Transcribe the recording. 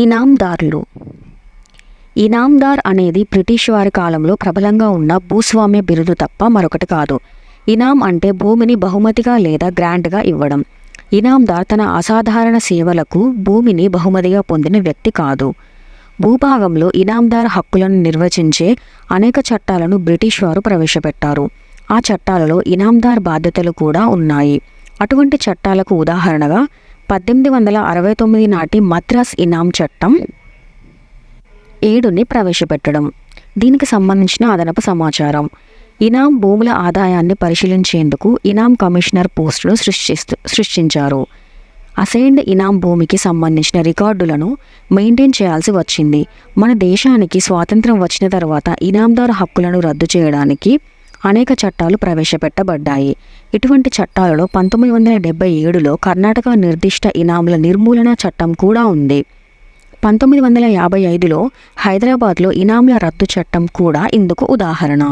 ఇనాందార్లు. ఇనాందార్ అనేది బ్రిటిష్ వారి కాలంలో ప్రబలంగా ఉన్న భూస్వామ్య బిరుదు తప్ప మరొకటి కాదు. ఇనాం అంటే భూమిని బహుమతిగా లేదా గ్రాంట్గా ఇవ్వడం. ఇనాందార్ తన అసాధారణ సేవలకు భూమిని బహుమతిగా పొందిన వ్యక్తి కాదు. భూభాగంలో ఇనాందార్ హక్కులను నిర్వచించే అనేక చట్టాలను బ్రిటిష్ వారు ప్రవేశపెట్టారు. ఆ చట్టాలలో ఇనాందార్ బాధ్యతలు కూడా ఉన్నాయి. అటువంటి చట్టాలకు ఉదాహరణగా 1869 నాటి మద్రాస్ ఇనాం చట్టం 7ని ప్రవేశపెట్టడం. దీనికి సంబంధించిన అదనపు సమాచారం. ఇనాం భూముల ఆదాయాన్ని పరిశీలించేందుకు ఇనాం కమిషనర్ పోస్టును సృష్టించారు. అసైన్డ్ ఇనాం భూమికి సంబంధించిన రికార్డులను మెయింటైన్ చేయాల్సి వచ్చింది. మన దేశానికి స్వాతంత్రం వచ్చిన తర్వాత ఇనాందార్ హక్కులను రద్దు చేయడానికి అనేక చట్టాలు ప్రవేశపెట్టబడ్డాయి. ఇటువంటి చట్టాలలో 1977లో కర్ణాటక నిర్దిష్ట ఇనాముల నిర్మూలన చట్టం కూడా ఉంది. 1955లో హైదరాబాద్లో ఇనాముల రద్దు చట్టం కూడా ఇందుకు ఉదాహరణ.